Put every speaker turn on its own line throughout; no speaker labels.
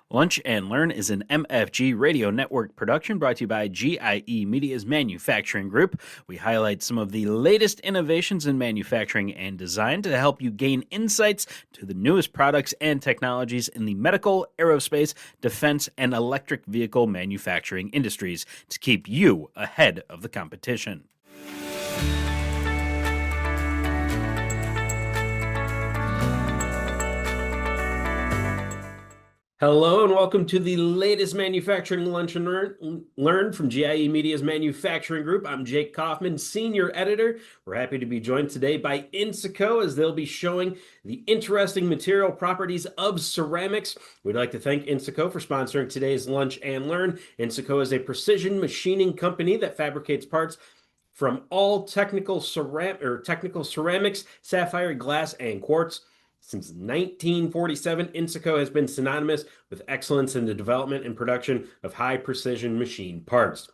Lunch and Learn is an MFG radio network production brought to you by GIE Media's Manufacturing Group. We highlight some of the latest innovations in manufacturing and design to help you gain insights to the newest products and technologies in the medical, aerospace, defense, and electric vehicle manufacturing industries to keep you ahead of the competition. Hello and welcome to the latest Manufacturing Lunch and Learn from GIE Media's Manufacturing Group. I'm Jake Kaufman, Senior Editor. We're happy to be joined today by INSACO as they'll be showing the interesting material properties of ceramics. We'd like to thank INSACO for sponsoring today's Lunch and Learn. INSACO is a precision machining company that fabricates parts from all technical ceramics, sapphire, glass, and quartz. Since 1947, INSACO has been synonymous with excellence in the development and production of high-precision machine parts.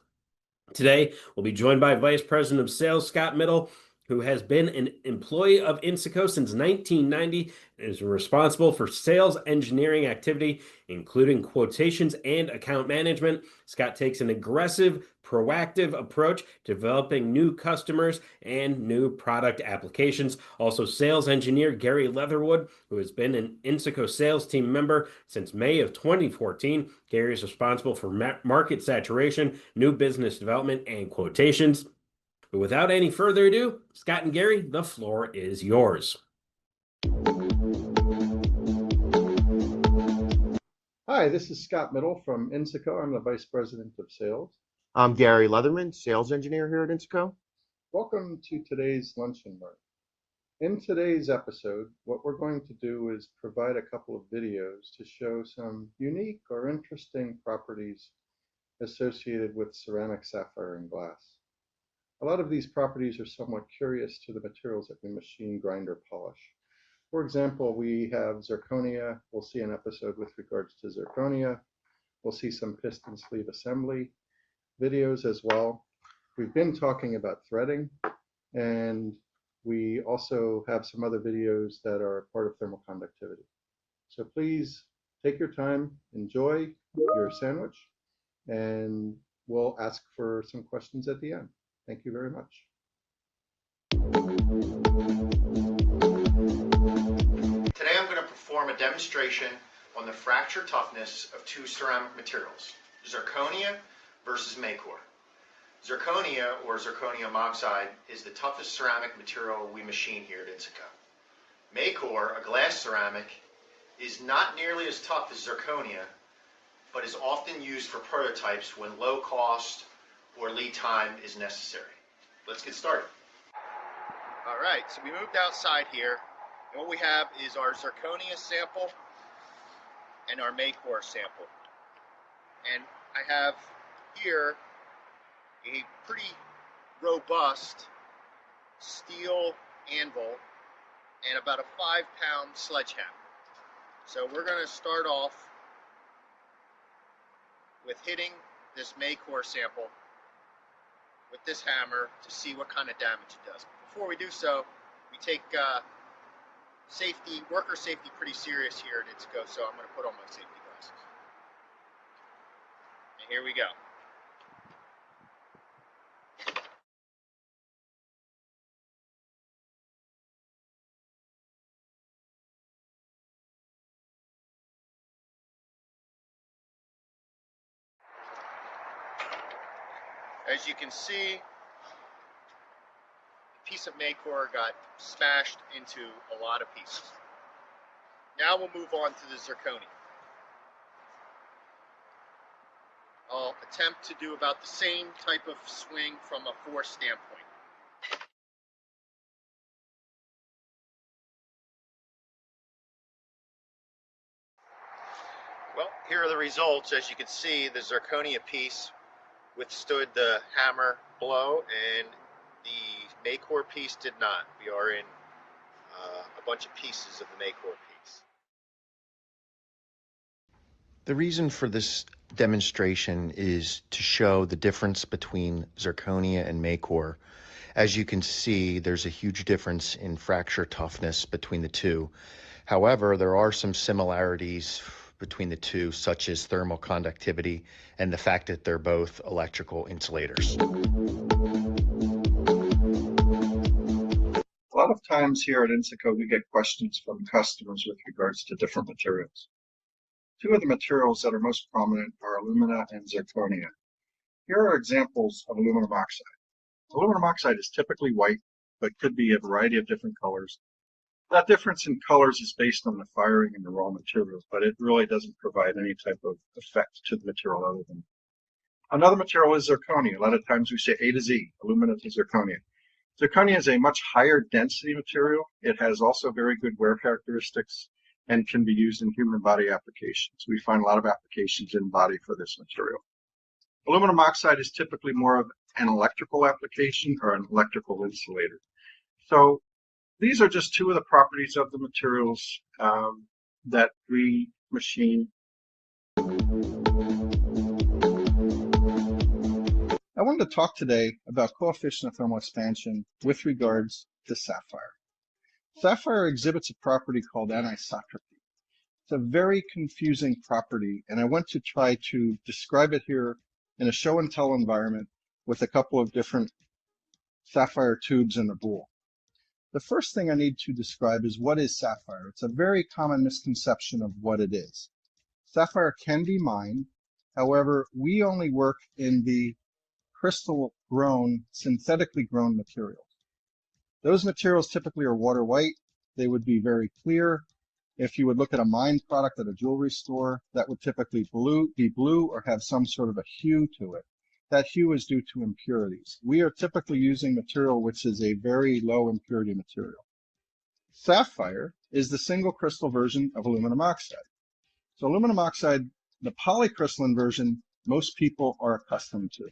Today, we'll be joined by Vice President of Sales, Scott Middle, who has been an employee of INSACO since 1990 and is responsible for sales engineering activity, including quotations and account management. Scott takes an aggressive, proactive approach to developing new customers and new product applications. Also, sales engineer Gary Leatherwood, who has been an INSACO sales team member since May of 2014. Gary is responsible for market saturation, new business development, and quotations. But without any further ado, Scott and Gary, the floor is yours.
Hi, this is Scott Middle from INSACO. I'm the Vice President of Sales.
I'm Gary Leatherman, Sales Engineer here at INSACO.
Welcome to today's Lunch and Learn. In today's episode, what we're going to do is provide a couple of videos to show some unique or interesting properties associated with ceramic, sapphire, and glass. A lot of these properties are somewhat curious to the materials that we machine, grind, or polish. For example, we have zirconia. We'll see an episode with regards to zirconia. We'll see some piston sleeve assembly videos as well. We've been talking about threading, and we also have some other videos that are part of thermal conductivity. So please take your time, enjoy your sandwich, and we'll ask for some questions at the end. Thank you very much.
Today I'm going to perform a demonstration on the fracture toughness of two ceramic materials, zirconia versus Maycor. Zirconia, or zirconium oxide, is the toughest ceramic material we machine here at INSACO. Maycor, a glass ceramic, is not nearly as tough as zirconia, but is often used for prototypes when low cost or lead time is necessary. Let's get started. All right, so we moved outside here, and what we have is our zirconia sample and our Maycor sample. And I have here a pretty robust steel anvil and about a 5-pound sledgehammer. So we're going to start off with hitting this Maycor sample with this hammer to see what kind of damage it does. Before we do so, we take worker safety pretty serious here at INSACO, so I'm going to put on my safety glasses. And here we go. As you can see, the piece of Maycor got smashed into a lot of pieces. Now we'll move on to the zirconia. I'll attempt to do about the same type of swing from a force standpoint. Well, here are the results. As you can see, the zirconia piece withstood the hammer blow, and the Maycor piece did not. We are in a bunch of pieces of the Maycor piece.
The reason for this demonstration is to show the difference between zirconia and Maycor. As you can see, there's a huge difference in fracture toughness between the two. However, there are some similarities between the two, such as thermal conductivity and the fact that they're both electrical insulators.
A lot of times here at INSACO, we get questions from customers with regards to different materials. Two of the materials that are most prominent are alumina and zirconia. Here are examples of aluminum oxide. Aluminum oxide is typically white, but could be a variety of different colors. That difference in colors is based on the firing and the raw materials, but it really doesn't provide any type of effect to the material other than. Another material is zirconia. A lot of times we say A to Z, alumina to zirconia. Zirconia is a much higher density material. It has also very good wear characteristics and can be used in human body applications. We find a lot of applications in body for this material. Aluminum oxide is typically more of an electrical application or an electrical insulator. So these are just two of the properties of the materials that we machine. I wanted to talk today about coefficient of thermal expansion with regards to sapphire. Sapphire exhibits a property called anisotropy. It's a very confusing property, and I want to try to describe it here in a show and tell environment with a couple of different sapphire tubes in a bowl. The first thing I need to describe is what is sapphire. It's a very common misconception of what it is. Sapphire can be mined. However, we only work in the crystal grown, synthetically grown materials. Those materials typically are water white. They would be very clear. If you would look at a mined product at a jewelry store, that would typically be blue or have some sort of a hue to it. That hue is due to impurities. We are typically using material which is a very low impurity material. Sapphire is the single crystal version of aluminum oxide. So aluminum oxide, the polycrystalline version, most people are accustomed to.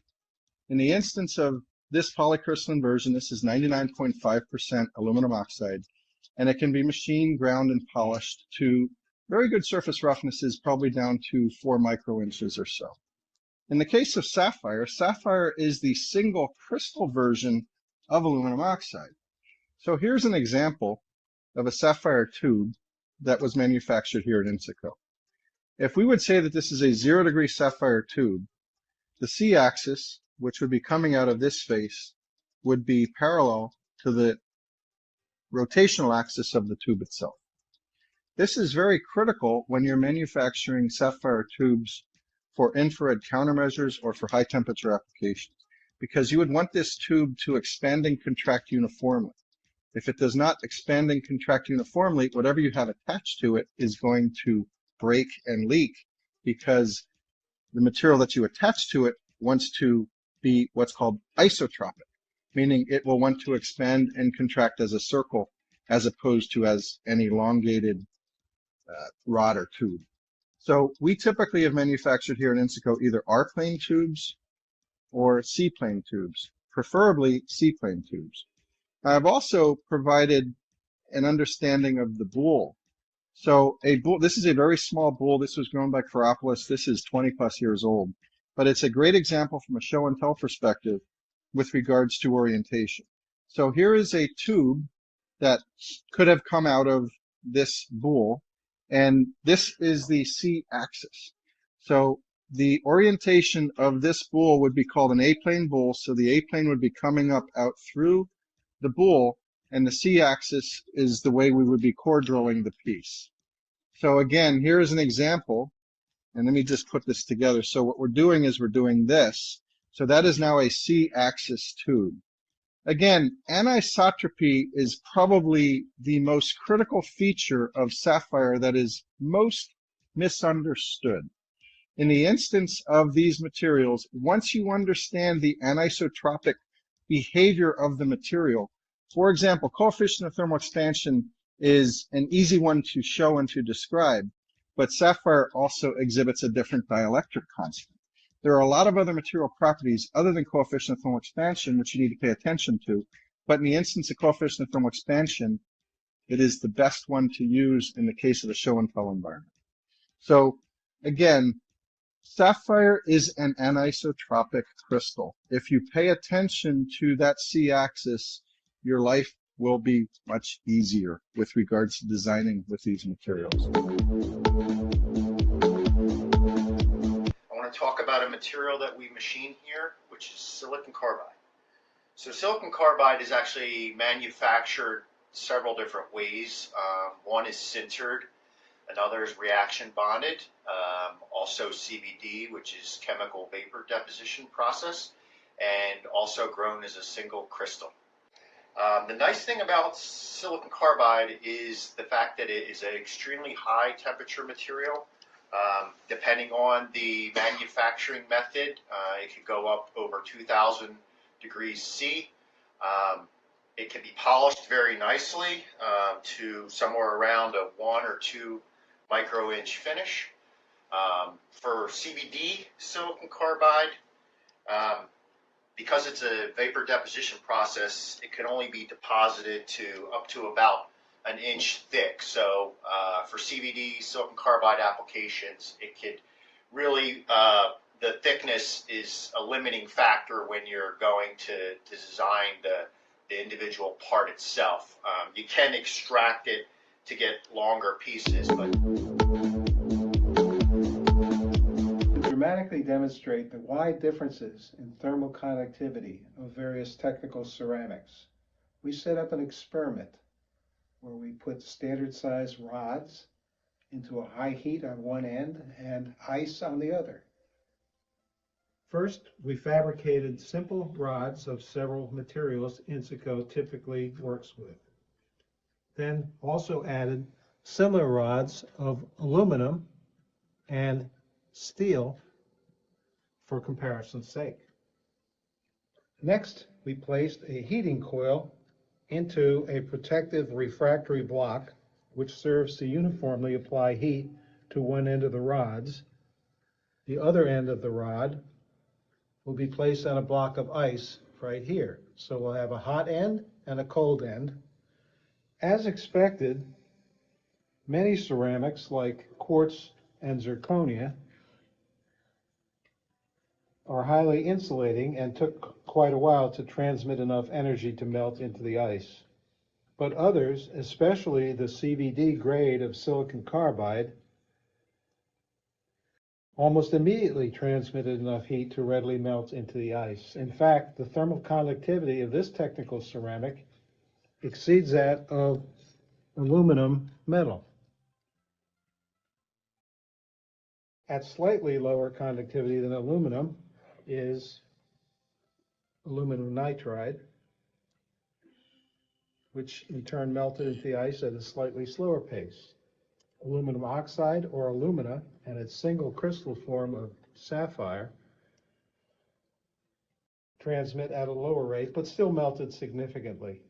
In the instance of this polycrystalline version, this is 99.5% aluminum oxide, and it can be machined, ground, and polished to very good surface roughnesses, probably down to 4 microinches or so. In the case of sapphire, sapphire is the single crystal version of aluminum oxide. So here's an example of a sapphire tube that was manufactured here at INSACO. If we would say that this is a 0-degree sapphire tube, the C-axis, which would be coming out of this face, would be parallel to the rotational axis of the tube itself. This is very critical when you're manufacturing sapphire tubes for infrared countermeasures or for high temperature applications, because you would want this tube to expand and contract uniformly. If it does not expand and contract uniformly, whatever you have attached to it is going to break and leak, because the material that you attach to it wants to be what's called isotropic, meaning it will want to expand and contract as a circle as opposed to as an elongated rod or tube. So we typically have manufactured here in INSACO either R-plane tubes or C-plane tubes, preferably C-plane tubes. I've also provided an understanding of the boule. So a boule, this is a very small boule. This was grown by Chiropoulos. This is 20 plus years old. But it's a great example from a show and tell perspective with regards to orientation. So here is a tube that could have come out of this boule, and this is the C-axis. So the orientation of this boule would be called an A-plane boule, so the A-plane would be coming up out through the boule, and the C-axis is the way we would be core drilling the piece. So again, here is an example. And let me just put this together. So what we're doing is we're doing this. So that is now a C-axis tube. Again, anisotropy is probably the most critical feature of sapphire that is most misunderstood. In the instance of these materials, once you understand the anisotropic behavior of the material, for example, coefficient of thermal expansion is an easy one to show and to describe. But sapphire also exhibits a different dielectric constant. There are a lot of other material properties other than coefficient of thermal expansion which you need to pay attention to, but in the instance of coefficient of thermal expansion, it is the best one to use in the case of the show and tell environment. So again, sapphire is an anisotropic crystal. If you pay attention to that C-axis, your life will be much easier with regards to designing with these materials.
want to talk about a material that we machine here, which is silicon carbide. So silicon carbide is actually manufactured several different ways. One is sintered, another is reaction bonded, also CVD, which is chemical vapor deposition process, and also grown as a single crystal. The nice thing about silicon carbide is the fact that it is an extremely high temperature material. Depending on the manufacturing method, it could go up over 2,000 degrees C. It can be polished very nicely to somewhere around a 1 or 2 micro-inch finish. For CVD silicon carbide, because it's a vapor deposition process, it can only be deposited to up to about an inch thick. So for CVD silicon carbide applications, it could really, the thickness is a limiting factor when you're going to design the individual part itself. You can extract it to get longer pieces, but
dramatically demonstrate the wide differences in thermal conductivity of various technical ceramics, we set up an experiment where we put standard size rods into a high heat on one end and ice on the other. First, we fabricated simple rods of several materials INSACO typically works with. Then also added similar rods of aluminum and steel for comparison's sake. Next, we placed a heating coil into a protective refractory block, which serves to uniformly apply heat to one end of the rods. The other end of the rod will be placed on a block of ice right here. So we'll have a hot end and a cold end. As expected, many ceramics like quartz and zirconia are highly insulating and took quite a while to transmit enough energy to melt into the ice. But others, especially the CVD grade of silicon carbide, almost immediately transmitted enough heat to readily melt into the ice. In fact, the thermal conductivity of this technical ceramic exceeds that of aluminum metal. At slightly lower conductivity than aluminum is aluminum nitride, which in turn melted into the ice at a slightly slower pace. Aluminum oxide or alumina and its single crystal form of sapphire transmit at a lower rate, but still melted significantly.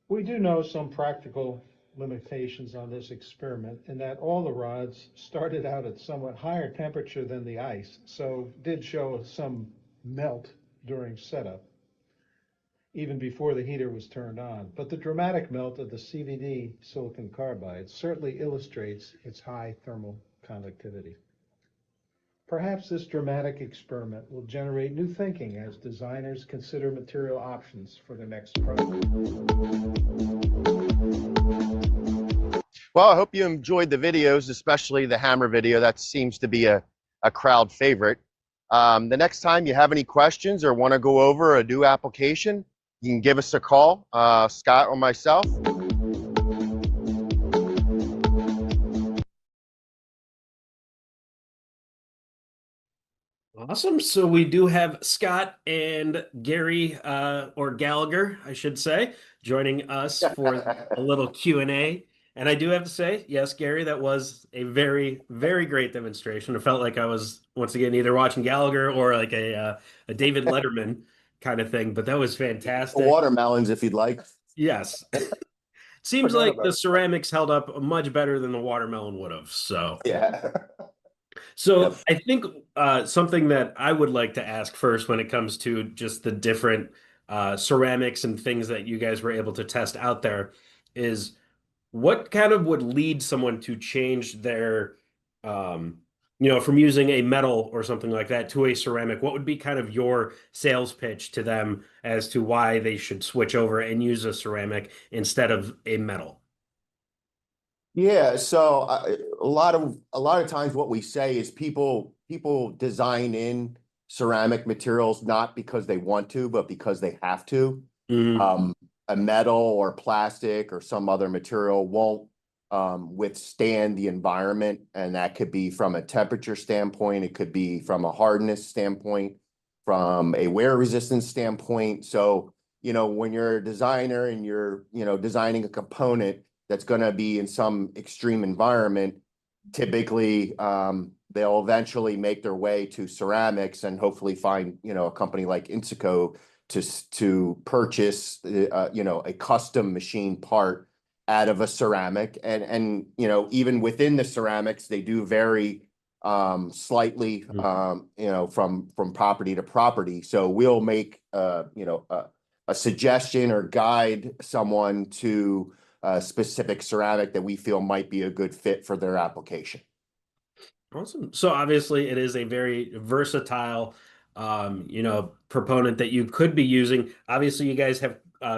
We do know some practical limitations on this experiment in that all the rods started out at somewhat higher temperature than the ice, so did show some melt during setup, even before the heater was turned on. But the dramatic melt of the CVD silicon carbide certainly illustrates its high thermal conductivity. Perhaps this dramatic experiment will generate new thinking as designers consider material options for their next project.
Well, I hope you enjoyed the videos, especially the hammer video. That seems to be a crowd favorite. The next time you have any questions or want to go over a new application, you can give us a call, Scott or myself.
Awesome. So we do have Scott and Gary, or Gallagher, I should say, joining us for a little Q&A. And I do have to say, yes, Gary, that was a very, very great demonstration. It felt like I was, once again, either watching Gallagher or like a David Letterman kind of thing, but that was fantastic.
Watermelons, if you'd like.
Yes. Seems like the ceramics held up much better than the watermelon would have. So
Yeah.
So
Yep.
I think something that I would like to ask first when it comes to just the different ceramics and things that you guys were able to test out there is what kind of would lead someone to change their, from using a metal or something like that to a ceramic? What would be kind of your sales pitch to them as to why they should switch over and use a ceramic instead of a metal?
Yeah, so a lot of times what we say is people
people design in ceramic materials not because they want to, but because they have to.
Mhm.
A metal or plastic or some other material won't withstand the environment, and that could be from a temperature standpoint, it could be from a hardness standpoint, from a wear resistance standpoint. So, you know, when you're a designer and you're, you know, designing a component that's going to be in some extreme environment, typically they'll eventually make their way to ceramics and hopefully find, you know, a company like INSACO to purchase, you know, a custom machine part out of a ceramic. And you know, even within the ceramics, they do vary slightly, you know, from property to property. So we'll make, you know, a suggestion or guide someone to a specific ceramic that we feel might be a good fit for their application.
Awesome. So obviously it is a very versatile, you know, proponent that you could be using. Obviously, you guys have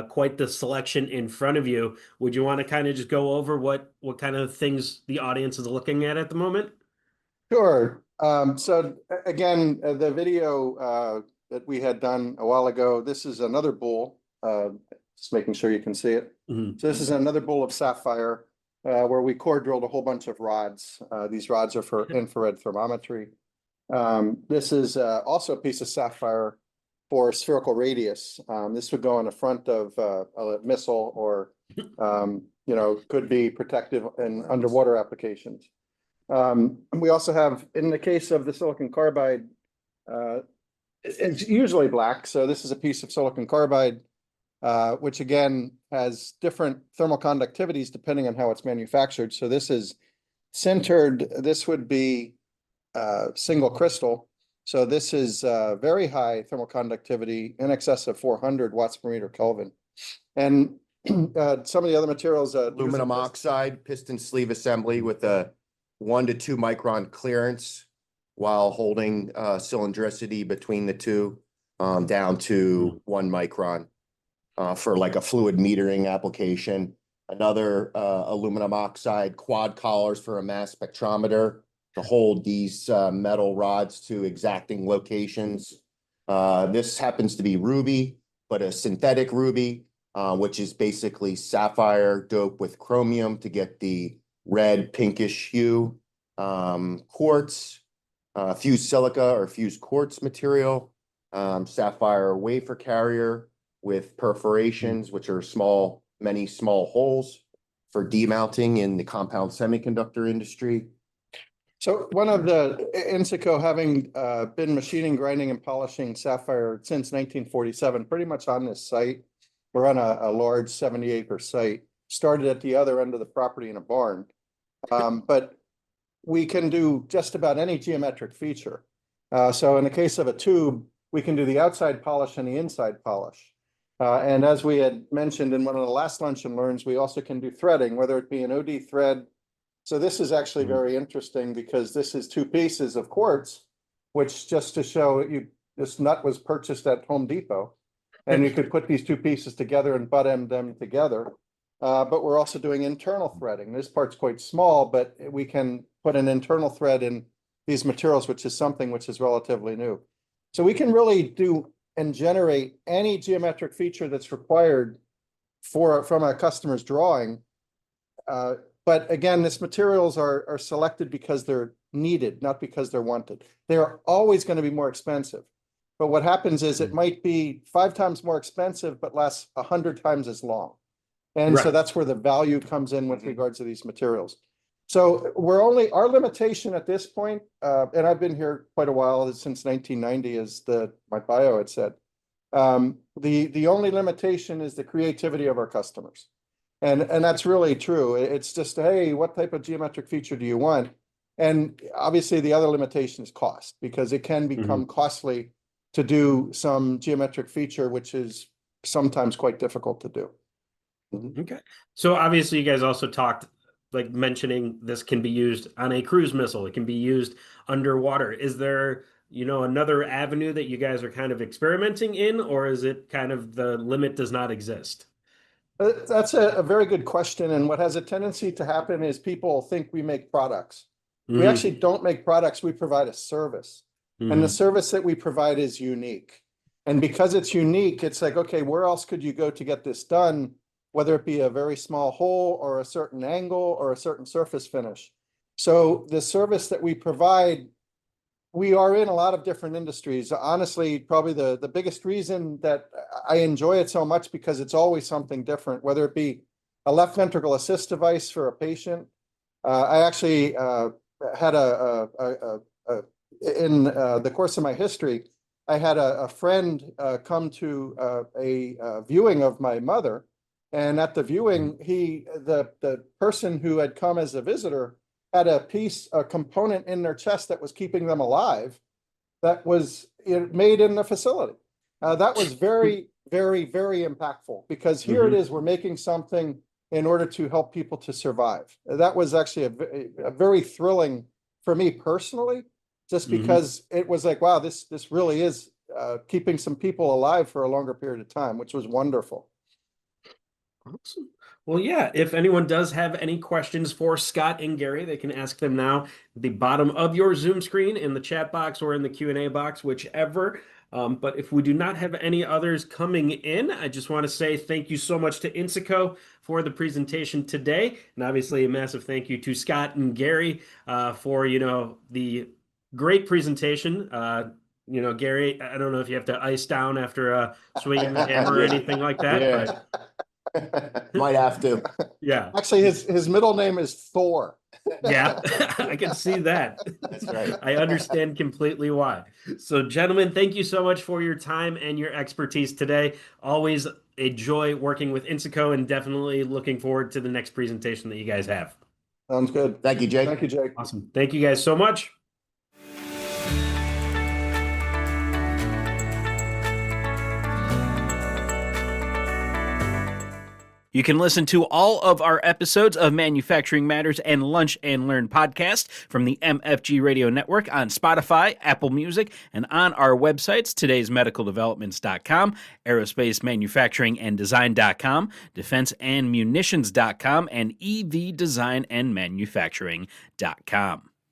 quite the selection in front of you. Would you want to kind of just go over what kind of things the audience is looking at the moment?
Sure. So again, the video that we had done a while ago, this is another bowl. Just making sure you can see it.
Mhm.
So this is another bowl of sapphire where we core drilled a whole bunch of rods. These rods are for infrared thermometry. This is also a piece of sapphire for spherical radius. This would go on the front of a missile or, you know, could be protective in underwater applications. We also have, in the case of the silicon carbide, it's usually black. So this is a piece of silicon carbide, which again has different thermal conductivities depending on how it's manufactured. So this is centered, this would be single crystal. So this is very high thermal conductivity, in excess of 400 watts per meter Kelvin. And some of the other materials,
Aluminum oxide piston sleeve assembly with a 1 to 2 micron clearance while holding cylindricity between the two down to 1 micron for like a fluid metering application. Another aluminum oxide quad collars for a mass spectrometer to hold these metal rods to exacting locations. This happens to be ruby, but a synthetic ruby, which is basically sapphire doped with chromium to get the red pinkish hue. Quartz, fused silica or fused quartz material, sapphire wafer carrier with perforations, which are many small holes for demounting in the compound semiconductor industry.
So one of the INSACO, having been machining, grinding, and polishing sapphire since 1947, pretty much on this site. We're on a large 70-acre site, started at the other end of the property in a barn. But we can do just about any geometric feature. So in the case of a tube, we can do the outside polish and the inside polish. And as we had mentioned in one of the last lunch and learns, we also can do threading, whether it be an OD thread. So this is actually very interesting because this is 2 pieces of quartz, which, just to show you, this nut was purchased at Home Depot, and you could put these 2 pieces together and butt end them together. But we're also doing internal threading. This part's quite small, but we can put an internal thread in these materials, which is something which is relatively new. So we can really do and generate any geometric feature that's required from a customer's drawing. But again, these materials are selected because they're needed, not because they're wanted. They're always going to be more expensive. But what happens is it might be 5 times more expensive, but lasts 100 times as long. And so
Right.
that's where the value comes in with regards to these materials. So our limitation at this point, and I've been here quite a while, since 1990, as my bio had said, the only limitation is the creativity of our customers. And that's really true. It's just, hey, what type of geometric feature do you want? And obviously the other limitation is cost, because it can become costly to do some geometric feature, which is sometimes quite difficult to do.
Okay. So obviously you guys also talked, like, mentioning this can be used on a cruise missile. It can be used underwater. Is there, you know, another avenue that you guys are kind of experimenting in, or is it kind of the limit does not exist?
That's a very good question. And what has a tendency to happen is people think we make products. We
Mhm.
actually don't make products, we provide a service. And the
Mhm.
service that we provide is unique. And because it's unique, it's like, okay, where else could you go to get this done? Whether it be a very small hole or a certain angle or a certain surface finish. So the service that we provide, we are in a lot of different industries. Honestly, probably the biggest reason that I enjoy it so much because it's always something different, whether it be a left ventricle assist device for a patient. I actually had in the course of my history, I had a friend come to a viewing of my mother. And at the viewing, the person who had come as a visitor had a component in their chest that was keeping them alive that was made in the facility. That was very, very, very impactful because here it is, we're making something in order to help people to survive. That was actually a very thrilling for me personally, just because it was like, wow, this really is keeping some people alive for a longer period of time, which was wonderful.
Awesome. Well, yeah, if anyone does have any questions for Scott and Gary, they can ask them now at the bottom of your Zoom screen in the chat box or in the Q&A box, whichever. But if we do not have any others coming in, I just want to say thank you so much to INSACO for the presentation today. And obviously a massive thank you to Scott and Gary for, the great presentation. Gary, I don't know if you have to ice down after swinging the hammer or
Yeah.
anything like that,
Yeah.
but
Might have to.
yeah.
Actually, his middle name is Thor.
Yeah, I can see that.
That's right.
I understand completely why. So, gentlemen, thank you so much for your time and your expertise today. Always a joy working with INSACO and definitely looking forward to the next presentation that you guys have.
Sounds good.
Thank you, Jake.
Thank you, Jake.
Awesome. Thank you guys so much. You can listen to all of our episodes of Manufacturing Matters and Lunch and Learn podcast from the MFG Radio Network on Spotify, Apple Music, and on our websites, todaysmedicaldevelopments.com, aerospacemanufacturinganddesign.com, defenseandmunitions.com, and evdesignandmanufacturing.com.